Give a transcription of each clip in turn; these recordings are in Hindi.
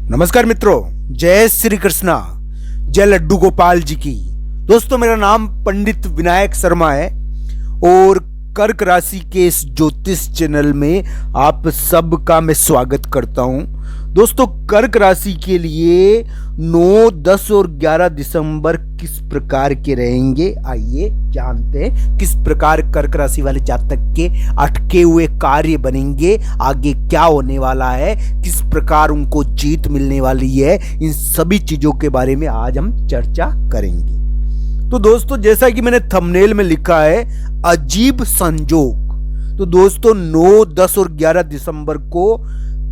नमस्कार मित्रों, जय श्री कृष्णा, जय लड्डू गोपाल जी की। दोस्तों, मेरा नाम पंडित विनायक शर्मा है और कर्क राशि के इस ज्योतिष चैनल में आप सबका मैं स्वागत करता हूं। दोस्तों, कर्क राशि के लिए 9, 10 और 11 दिसंबर किस प्रकार के रहेंगे, आइए जानते हैं किस प्रकार कर्क राशि वाले जातक के अटके हुए कार्य बनेंगे, आगे क्या होने वाला है, किस प्रकार उनको जीत मिलने वाली है। इन सभी चीजों के बारे में आज हम चर्चा करेंगे। तो दोस्तों, जैसा कि मैंने थंबनेल में लिखा है, अजीब संजोग। तो दोस्तों, 9, 10 और 11 दिसंबर को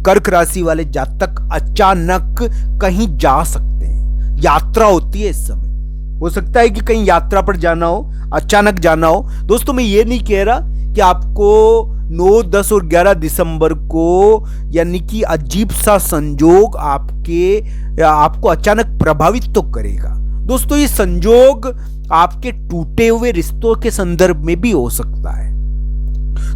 कर्क राशि वाले जातक अचानक कहीं जा सकते हैं। यात्रा होती है इस समय, हो सकता है कि कहीं यात्रा पर जाना हो, अचानक जाना हो। दोस्तों, मैं ये नहीं कह रहा कि आपको 9, 10 और 11 दिसंबर को यानी कि अजीब सा संजोग आपको अचानक प्रभावित तो करेगा। दोस्तों, ये संजोग आपके टूटे हुए रिश्तों के संदर्भ में भी हो सकता है।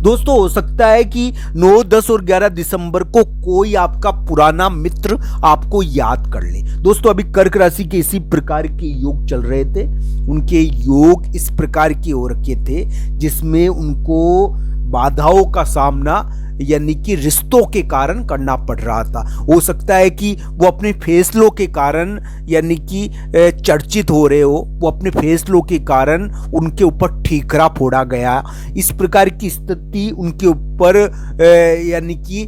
दोस्तों, हो सकता है कि 9, 10 और 11 दिसंबर को कोई आपका पुराना मित्र आपको याद कर ले। दोस्तों, अभी कर्क राशि के इसी प्रकार के योग चल रहे थे। उनके योग इस प्रकार के हो रखे थे जिसमें उनको बाधाओं का सामना यानी कि रिश्तों के कारण करना पड़ रहा था। हो सकता है कि वो अपने फैसलों के कारण यानी कि चर्चित हो रहे हो, वो अपने फैसलों के कारण उनके ऊपर ठीकरा फोड़ा गया। इस प्रकार की स्थिति उनके ऊपर यानी कि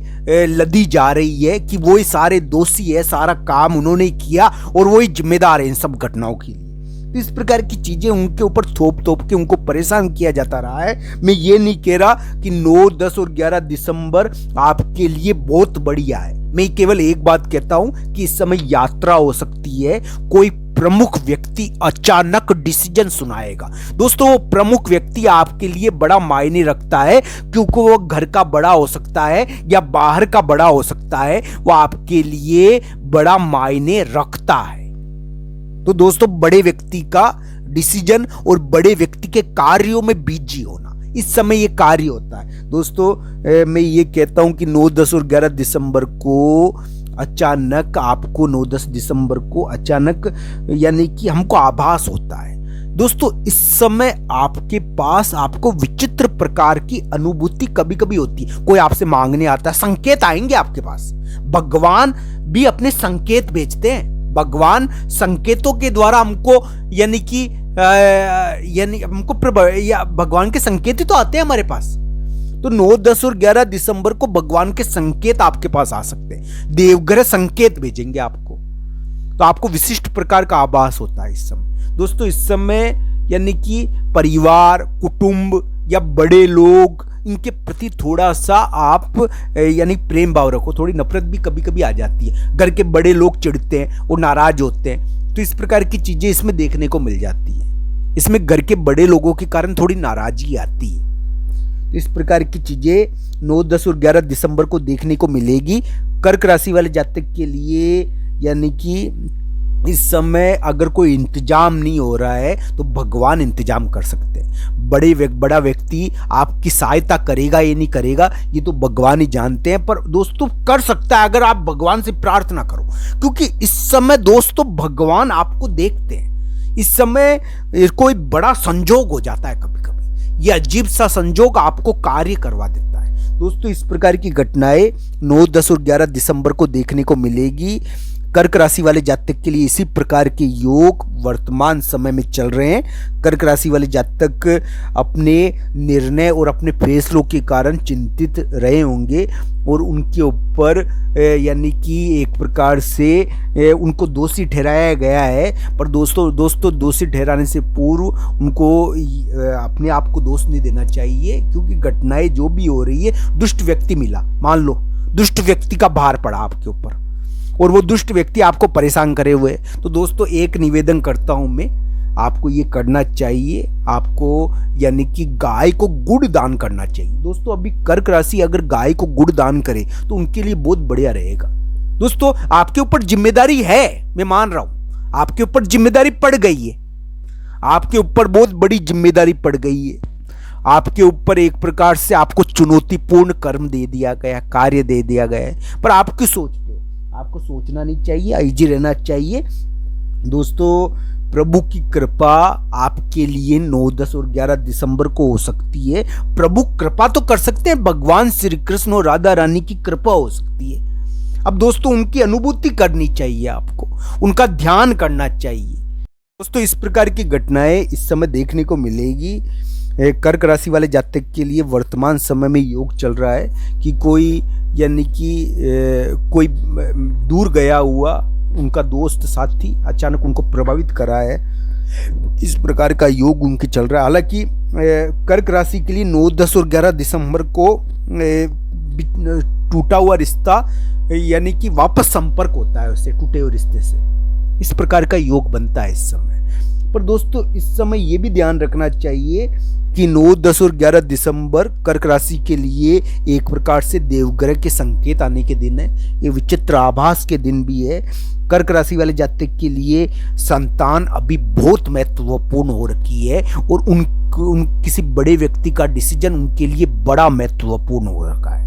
लदी जा रही है कि वो ही सारे दोषी है, सारा काम उन्होंने किया और वो ही जिम्मेदार है इन सब घटनाओं के लिए। तो इस प्रकार की चीजें उनके ऊपर थोप के उनको परेशान किया जाता रहा है। मैं ये नहीं कह रहा कि 9, 10 और 11 दिसंबर आपके लिए बहुत बढ़िया है। मैं केवल एक बात कहता हूं कि इस समय यात्रा हो सकती है। कोई प्रमुख व्यक्ति अचानक डिसीजन सुनाएगा। दोस्तों, वो प्रमुख व्यक्ति आपके लिए बड़ा मायने रखता है, क्योंकि वो घर का बड़ा हो सकता है या बाहर का बड़ा हो सकता है। वो आपके लिए बड़ा मायने रखता है। तो दोस्तों, बड़े व्यक्ति का डिसीजन और बड़े व्यक्ति के कार्यों में बिजी होना, इस समय ये कार्य होता है। दोस्तों, मैं ये कहता हूं कि 9, 10 और 11 दिसंबर को अचानक आपको 9, 10 दिसंबर को अचानक यानी कि हमको आभास होता है। दोस्तों, इस समय आपके पास आपको विचित्र प्रकार की अनुभूति कभी कभी होती है। कोई आपसे मांगने आता है, संकेत आएंगे आपके पास। भगवान भी अपने संकेत भेजते हैं। भगवान संकेतों के द्वारा हमको यानी कि हमको भगवान के संकेत ही तो आते हैं हमारे पास। तो 9, 10 और 11 दिसंबर को भगवान के संकेत आपके पास आ सकते हैं। देवग्रह संकेत भेजेंगे आपको, तो आपको विशिष्ट प्रकार का आभास होता है इस समय। दोस्तों, इस समय यानी कि परिवार, कुटुंब या बड़े लोग, इनके प्रति थोड़ा सा आप यानी प्रेम भाव रखो। थोड़ी नफरत भी कभी कभी आ जाती है। घर के बड़े लोग चिढ़ते हैं और नाराज होते हैं, तो इस प्रकार की चीजें इसमें देखने को मिल जाती है। इसमें घर के बड़े लोगों के कारण थोड़ी नाराजगी आती है। तो इस प्रकार की चीजें 9, 10 और 11 दिसंबर को देखने को मिलेगी कर्क राशि वाले जातक के लिए। यानी कि इस समय अगर कोई इंतजाम नहीं हो रहा है तो भगवान इंतजाम कर सकते हैं। बड़ा व्यक्ति आपकी सहायता करेगा ये नहीं करेगा, ये तो भगवान ही जानते हैं। पर दोस्तों, कर सकता है अगर आप भगवान से प्रार्थना करो, क्योंकि इस समय दोस्तों भगवान आपको देखते हैं। इस समय कोई बड़ा संजोग हो जाता है कभी कभी। ये अजीब सा संजोग आपको कार्य करवा देता है। दोस्तों, इस प्रकार की घटनाएं 9, 10 और 11 दिसंबर को देखने को मिलेगी। कर्क राशि वाले जातक के लिए इसी प्रकार के योग वर्तमान समय में चल रहे हैं। कर्क राशि वाले जातक अपने निर्णय और अपने फैसलों के कारण चिंतित रहे होंगे और उनके ऊपर यानी कि एक प्रकार से उनको दोषी ठहराया गया है। पर दोस्तों दोषी ठहराने से पूर्व उनको अपने आप को दोष नहीं देना चाहिए, क्योंकि घटनाएं जो भी हो रही है, दुष्ट व्यक्ति मिला, मान लो दुष्ट व्यक्ति का भार पड़ा आपके ऊपर और वो दुष्ट व्यक्ति आपको परेशान करे हुए। तो दोस्तों, एक निवेदन करता हूं मैं, आपको ये करना चाहिए, आपको यानी कि गाय को गुड़ दान करना चाहिए। दोस्तों, अभी कर्क राशि अगर गाय को गुड़ दान करे तो उनके लिए बहुत बढ़िया रहेगा। दोस्तों, आपके ऊपर जिम्मेदारी है, मैं मान रहा हूं, आपके ऊपर जिम्मेदारी पड़ गई है। आपके ऊपर बहुत बड़ी जिम्मेदारी पड़ गई है। आपके ऊपर एक प्रकार से आपको चुनौतीपूर्ण कर्म दे दिया गया, कार्य दे दिया गया है। पर आप क्यों सोचते हो? आपको सोचना नहीं चाहिए, इजी रहना चाहिए। दोस्तों प्रभु की कृपा आपके लिए 9, 10 और 11 दिसंबर को हो सकती है। प्रभु कृपा तो कर सकते हैं, भगवान श्री कृष्ण और राधा रानी की कृपा हो सकती है। अब दोस्तों उनकी अनुभूति करनी चाहिए, आपको उनका ध्यान करना चाहिए। दोस्तों इस प्रकार की घटनाएं इस समय देखने को मिलेगी। कर्क राशि वाले जातक के लिए वर्तमान समय में योग चल रहा है कि कोई यानी कि कोई दूर गया हुआ उनका दोस्त साथी अचानक उनको प्रभावित करा है, इस प्रकार का योग उनके चल रहा है। हालांकि कर्क राशि के लिए 9, 10 और 11 दिसंबर को टूटा हुआ रिश्ता यानी कि वापस संपर्क होता है उससे, टूटे हुए रिश्ते से, इस प्रकार का योग बनता है इस समय। पर दोस्तों इस समय ये भी ध्यान रखना चाहिए कि 9, 10 और 11 दिसंबर कर्क राशि के लिए एक प्रकार से देवग्रह के संकेत आने के दिन है, ये विचित्र आभास के दिन भी है। कर्क राशि वाले जातक के लिए संतान अभी बहुत महत्वपूर्ण हो रखी है और उन किसी बड़े व्यक्ति का डिसीजन उनके लिए बड़ा महत्वपूर्ण हो रखा है।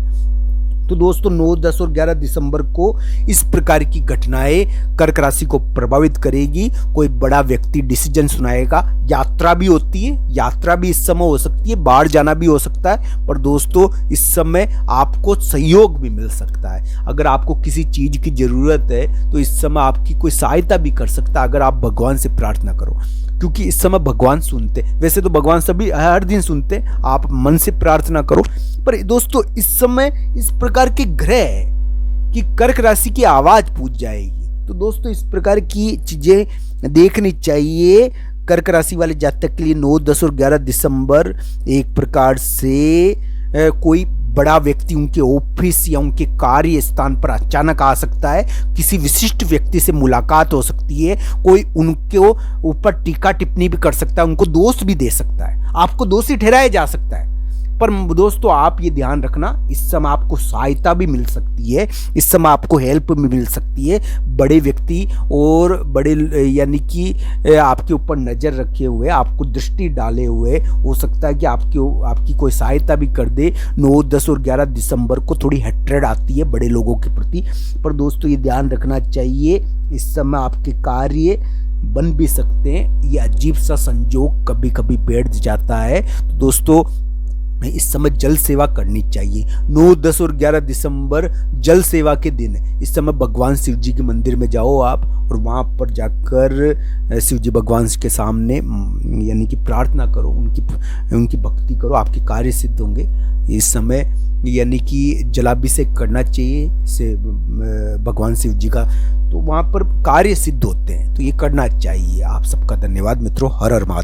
तो दोस्तों 9, 10 और 11 दिसंबर को इस प्रकार की घटनाएं कर्क राशि को प्रभावित करेगी। कोई बड़ा व्यक्ति डिसीजन सुनाएगा, यात्रा भी होती है, यात्रा भी इस समय हो सकती है, बाहर जाना भी हो सकता है। पर दोस्तों इस समय आपको सहयोग भी मिल सकता है। अगर आपको किसी चीज की जरूरत है तो इस समय आपकी कोई सहायता भी कर सकता है अगर आप भगवान से प्रार्थना करो, क्योंकि इस समय भगवान सुनते। वैसे तो भगवान सभी हर दिन सुनते, आप मन से प्रार्थना करो। पर दोस्तों इस समय इस प्रकार के ग्रह है कि कर्क राशि की आवाज पूछ जाएगी। तो दोस्तों इस प्रकार की चीजें देखनी चाहिए। कर्क राशि वाले जातक के लिए 9, 10 और 11 दिसंबर एक प्रकार से कोई बड़ा व्यक्ति उनके ऑफिस या उनके कार्य स्थान पर अचानक आ सकता है। किसी विशिष्ट व्यक्ति से मुलाकात हो सकती है, कोई उनके ऊपर टीका टिप्पणी भी कर सकता है, उनको दोष भी दे सकता है, आपको दोषी ठहराया जा सकता है। पर दोस्तों आप ये ध्यान रखना, इस समय आपको सहायता भी मिल सकती है, इस समय आपको हेल्प भी मिल सकती है। बड़े व्यक्ति और बड़े यानी कि आपके ऊपर नज़र रखे हुए, आपको दृष्टि डाले हुए हो सकता है कि आपकी कोई सहायता भी कर दे। 9, 10 और 11 दिसंबर को थोड़ी हेट्रेड आती है बड़े लोगों के प्रति। पर दोस्तों ये ध्यान रखना चाहिए, इस समय आपके कार्य बन भी सकते हैं, ये अजीब सा संजोग कभी कभी बैठ जाता है। तो दोस्तों इस समय जल सेवा करनी चाहिए। 9, 10 और 11 दिसंबर जल सेवा के दिन है। इस समय भगवान शिव जी के मंदिर में जाओ आप और वहाँ पर जाकर शिव जी भगवान के सामने यानी कि प्रार्थना करो, उनकी भक्ति करो, आपके कार्य सिद्ध होंगे। इस समय यानी कि जलाभिषेक करना चाहिए से भगवान शिव जी का, तो वहाँ पर कार्य सिद्ध होते हैं। तो ये करना चाहिए। आप सबका धन्यवाद मित्रों। हर हर महादेव।